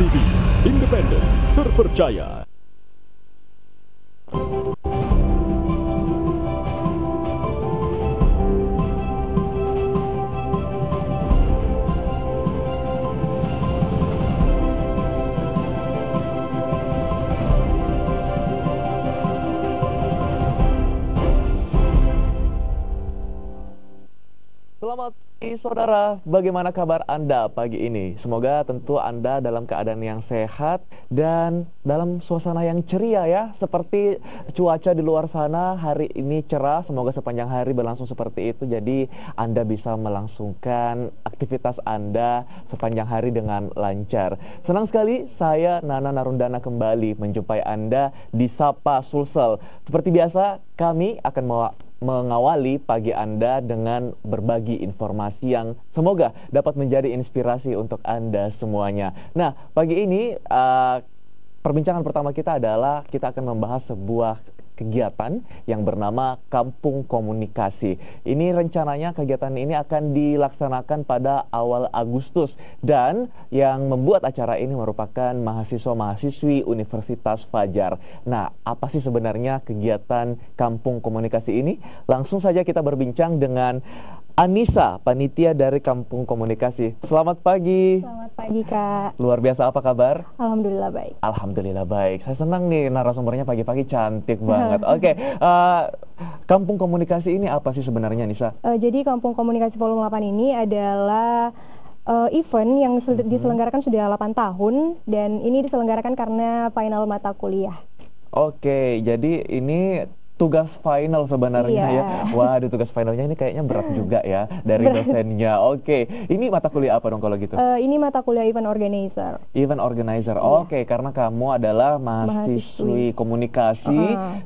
TV, independen, terpercaya. Selamat pagi saudara, bagaimana kabar Anda pagi ini? Semoga tentu Anda dalam keadaan yang sehat dan dalam suasana yang ceria ya. Seperti cuaca di luar sana hari ini cerah, semoga sepanjang hari berlangsung seperti itu. Jadi Anda bisa melangsungkan aktivitas Anda sepanjang hari dengan lancar. Senang sekali saya Nana Narundana kembali menjumpai Anda di Sapa Sulsel. Seperti biasa kami akan mengawali pagi Anda dengan berbagi informasi yang semoga dapat menjadi inspirasi untuk Anda semuanya. Nah, pagi ini perbincangan pertama kita adalah kita akan membahas sebuah kegiatan yang bernama Kampung Komunikasi. Ini rencananya kegiatan ini akan dilaksanakan pada awal Agustus dan yang membuat acara ini merupakan mahasiswa-mahasiswi Universitas Fajar. Nah, apa sih sebenarnya kegiatan Kampung Komunikasi ini? Langsung saja kita berbincang dengan Anissa, panitia dari Kampung Komunikasi. Selamat pagi. Selamat pagi, Kak. Luar biasa, apa kabar? Alhamdulillah baik. Alhamdulillah baik. Saya senang nih narasumbernya pagi-pagi cantik banget. Oke, Kampung Komunikasi ini apa sih sebenarnya, Nisa? Jadi Kampung Komunikasi Volume 8 ini adalah event yang diselenggarakan sudah 8 tahun dan ini diselenggarakan karena final mata kuliah. Oke, jadi ini tugas final sebenarnya ya. Waduh, tugas finalnya ini kayaknya berat juga ya dari dosennya. Oke, ini mata kuliah apa dong kalau gitu? Ini mata kuliah event organizer. Event organizer. Oke, karena kamu adalah mahasiswi komunikasi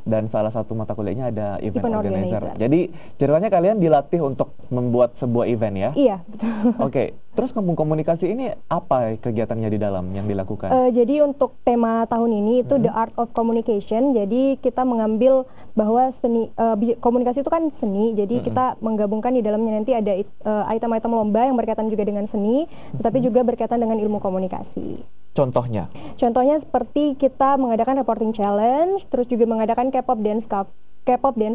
dan salah satu mata kuliahnya ada event organizer. Jadi ceritanya kalian dilatih untuk membuat sebuah event ya? Iya, betul. Oke, terus Kampung Komunikasi ini apa kegiatannya di dalam yang dilakukan? Jadi untuk tema tahun ini itu The Art of Communication. Jadi kita mengambil bahwa seni komunikasi itu kan seni, jadi kita menggabungkan di dalamnya nanti ada item-item lomba yang berkaitan juga dengan seni, tetapi juga berkaitan dengan ilmu komunikasi. Contohnya? Contohnya seperti kita mengadakan reporting challenge, terus juga mengadakan K-pop dance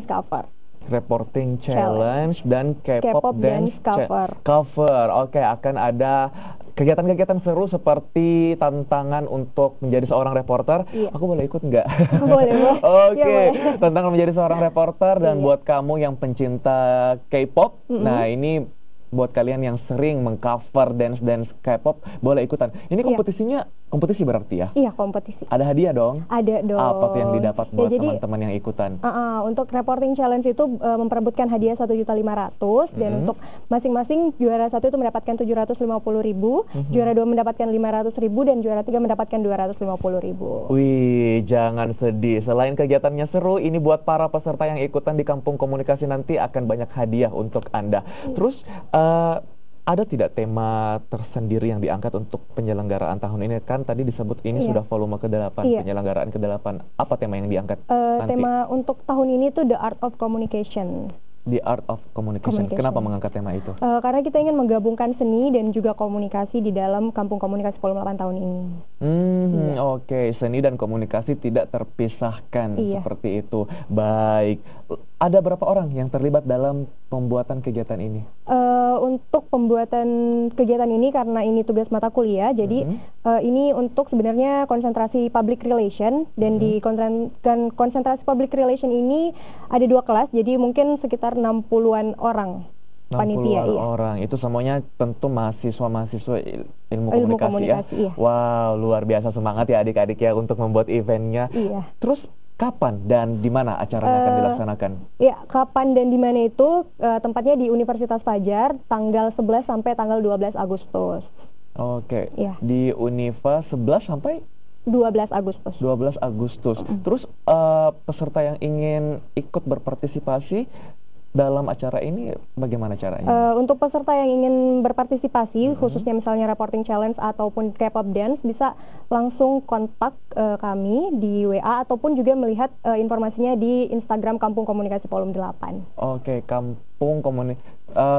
cover. Reporting challenge dan K-pop dance cover. Oke, akan ada kegiatan-kegiatan seru seperti tantangan untuk menjadi seorang reporter. Iya. Aku boleh ikut nggak? Boleh. Oke, tantangan menjadi seorang reporter dan buat kamu yang pencinta K-pop, nah ini buat kalian yang sering mengcover dance K-pop boleh ikutan. Ini kompetisinya kompetisi berarti ya? Iya, kompetisi. Ada hadiah dong? Ada dong. Apa tuh yang didapat buat teman-teman yang ikutan? Untuk reporting challenge itu memperebutkan hadiah 1.500.000 dan untuk masing-masing juara 1 itu mendapatkan 750.000, juara 2 mendapatkan 500.000 dan juara 3 mendapatkan 250.000. Wih, jangan sedih. Selain kegiatannya seru, ini buat para peserta yang ikutan di Kampung Komunikasi nanti akan banyak hadiah untuk Anda. Terus ada tidak tema tersendiri yang diangkat untuk penyelenggaraan tahun ini? Kan tadi disebut ini sudah volume ke-8, penyelenggaraan ke-8. Apa tema yang diangkat nanti? Tema untuk tahun ini itu The Art of Communication. The Art of Communication. Kenapa mengangkat tema itu? Karena kita ingin menggabungkan seni dan juga komunikasi di dalam Kampung Komunikasi Volume 8 tahun ini. Oke, seni dan komunikasi tidak terpisahkan seperti itu. Baik. Ada berapa orang yang terlibat dalam pembuatan kegiatan ini? Untuk pembuatan kegiatan ini karena ini tugas mata kuliah, jadi ini untuk sebenarnya konsentrasi public relation dan di konsentrasi public relation ini ada 2 kelas, jadi mungkin sekitar 60-an orang. 60-an orang, itu semuanya tentu mahasiswa-mahasiswa ilmu komunikasi ya? Wow, luar biasa, semangat ya adik-adik ya untuk membuat eventnya. Terus kapan dan di mana acaranya akan dilaksanakan? Ya, kapan dan di mana itu tempatnya di Universitas Fajar tanggal 11 sampai tanggal 12 Agustus. Oke, di Univa 11 sampai 12 Agustus. 12 Agustus. Terus peserta yang ingin ikut berpartisipasi dalam acara ini bagaimana caranya? Untuk peserta yang ingin berpartisipasi, khususnya misalnya reporting challenge ataupun K-pop dance, bisa langsung kontak kami di WA ataupun juga melihat informasinya di Instagram Kampung Komunikasi Volume 8. Oke, Kampung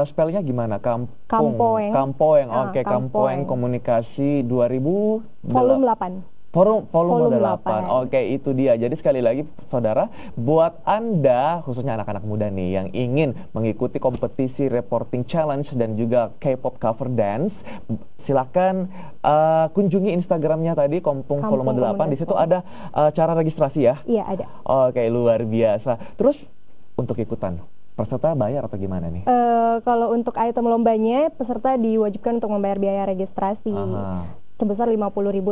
spellnya gimana? Kampoeng. Kampoeng. Oke, Kampoeng. Kampoeng Komunikasi 2000 Volume 8. Volume Volume 8. 8. Oke, itu dia. Jadi sekali lagi saudara, buat Anda khususnya anak-anak muda nih yang ingin mengikuti kompetisi reporting challenge dan juga K-pop cover dance, silakan kunjungi Instagramnya tadi Kampung Volume 8. Di situ ada cara registrasi ya? Iya, ada. Oke, luar biasa. Terus untuk ikutan peserta bayar atau gimana nih? Kalau untuk item lombanya, peserta diwajibkan untuk membayar biaya registrasi sebesar 50.000.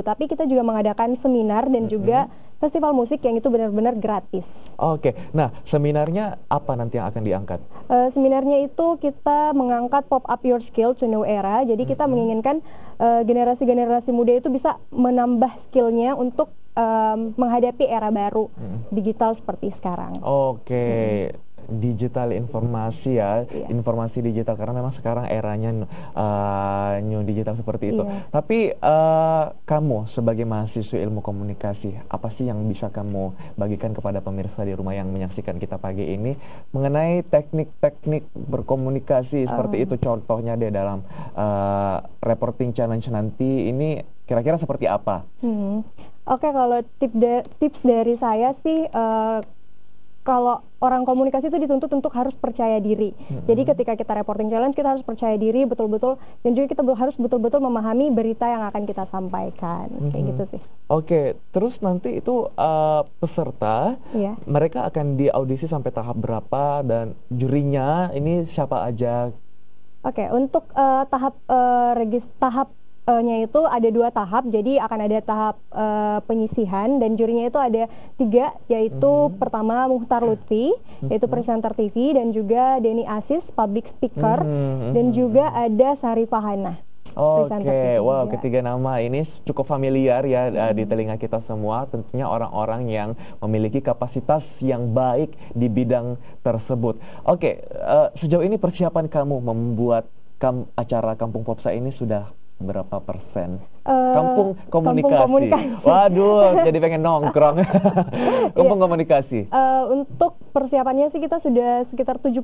Tapi kita juga mengadakan seminar dan juga festival musik yang itu benar-benar gratis. Oke, nah seminarnya apa nanti yang akan diangkat? Seminarnya itu kita mengangkat pop up your skill to new era. Jadi kita menginginkan generasi-generasi muda itu bisa menambah skillnya untuk menghadapi era baru digital seperti sekarang. Oke. Digital informasi ya, informasi digital karena memang sekarang eranya new digital seperti itu. Tapi kamu sebagai mahasiswa ilmu komunikasi, apa sih yang bisa kamu bagikan kepada pemirsa di rumah yang menyaksikan kita pagi ini mengenai teknik-teknik berkomunikasi seperti itu, contohnya deh dalam reporting challenge nanti ini kira-kira seperti apa? Oke, kalau tips dari saya sih kalau orang komunikasi itu dituntut untuk harus percaya diri. Jadi ketika kita reporting challenge, kita harus percaya diri betul-betul, dan juga kita harus betul-betul memahami berita yang akan kita sampaikan. Kayak gitu sih. Oke, terus nanti itu peserta, mereka akan diaudisi sampai tahap berapa dan jurinya ini siapa aja? Oke, untuk tahap nya itu ada 2 tahap, jadi akan ada tahap penyisihan dan jurinya itu ada 3, yaitu pertama Muhtar Lutfi, yaitu presenter TV, dan juga Denny Asis, public speaker, dan juga ada Sari Fahana. Oke, wow, ketiga nama ini cukup familiar ya di telinga kita semua, tentunya orang-orang yang memiliki kapasitas yang baik di bidang tersebut. Oke, sejauh ini persiapan kamu membuat acara Kampung Popsa ini sudah berapa persen? Kampung komunikasi. Waduh, jadi pengen nongkrong. Kampung komunikasi. Untuk persiapannya sih kita sudah sekitar 70%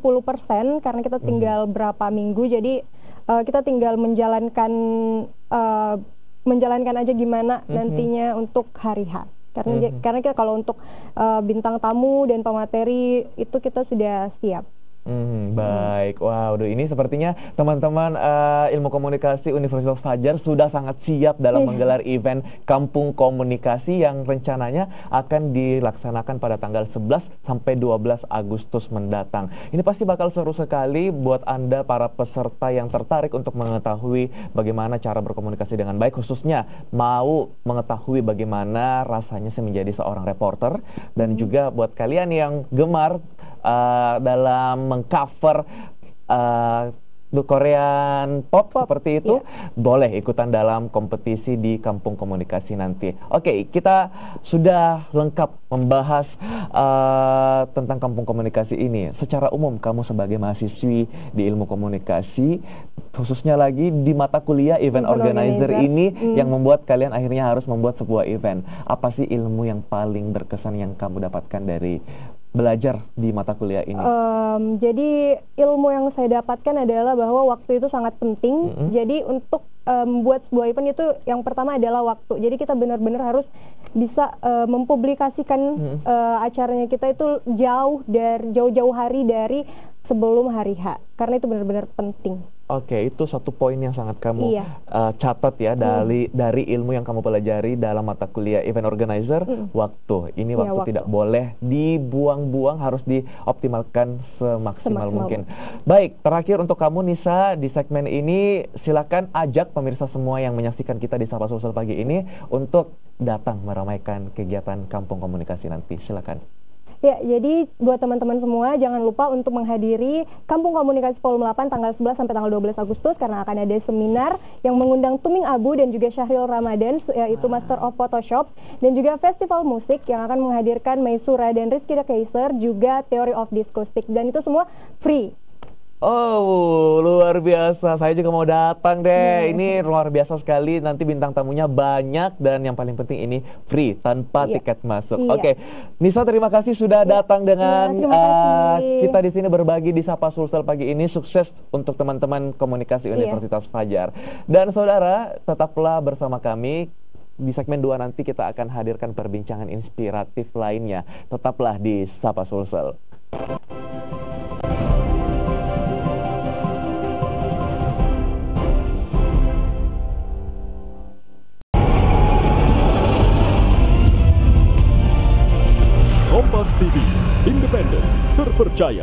karena kita tinggal berapa minggu, jadi kita tinggal menjalankan aja gimana nantinya untuk hari H. Karena kita kalau untuk bintang tamu dan pemateri itu kita sudah siap. Baik, wow, ini sepertinya teman-teman ilmu komunikasi Universitas Fajar sudah sangat siap dalam menggelar event Kampung Komunikasi yang rencananya akan dilaksanakan pada tanggal 11 sampai 12 Agustus mendatang. Ini pasti bakal seru sekali buat Anda para peserta yang tertarik untuk mengetahui bagaimana cara berkomunikasi dengan baik, khususnya mau mengetahui bagaimana rasanya menjadi seorang reporter, dan juga buat kalian yang gemar dalam mengcover Korean pop seperti itu, boleh ikutan dalam kompetisi di Kampung Komunikasi nanti. Oke, kita sudah lengkap membahas tentang Kampung Komunikasi ini. Secara umum, kamu sebagai mahasiswi di ilmu komunikasi, khususnya lagi di mata kuliah event organizer ini yang membuat kalian akhirnya harus membuat sebuah event. Apa sih ilmu yang paling berkesan yang kamu dapatkan dari belajar di mata kuliah ini? Jadi ilmu yang saya dapatkan adalah bahwa waktu itu sangat penting. Jadi untuk membuat sebuah event itu yang pertama adalah waktu. Jadi kita benar-benar harus bisa mempublikasikan acaranya kita itu jauh-jauh hari dari sebelum hari H, karena itu benar-benar penting. Oke, itu satu poin yang sangat kamu catat ya dari ilmu yang kamu pelajari dalam mata kuliah event organizer. Waktu ini waktu tidak boleh dibuang-buang, harus dioptimalkan semaksimal mungkin. Baik, terakhir untuk kamu Nisa di segmen ini, silakan ajak pemirsa semua yang menyaksikan kita di Sapa Sosial pagi ini untuk datang meramaikan kegiatan Kampung Komunikasi nanti. Silakan. Ya, jadi buat teman-teman semua jangan lupa untuk menghadiri Kampung Komunikasi Volume 8 tanggal 11 sampai tanggal 12 Agustus karena akan ada seminar yang mengundang Tuming Abu dan juga Syahril Ramadan yaitu Master of Photoshop, dan juga festival musik yang akan menghadirkan Maisura dan Rizky de Kaiser, juga Theory of Disco Stick, dan itu semua free. Oh, luar biasa. Saya juga mau datang deh. Ini luar biasa sekali. Nanti bintang tamunya banyak dan yang paling penting ini free tanpa tiket masuk. Oke. Nisa, terima kasih sudah datang dengan kita di sini berbagi di Sapa Sulsel pagi ini. Sukses untuk teman-teman komunikasi Universitas Fajar. Dan saudara, tetaplah bersama kami. Di segmen 2 nanti kita akan hadirkan perbincangan inspiratif lainnya. Tetaplah di Sapa Sulsel. Kompas TV, independen, terpercaya.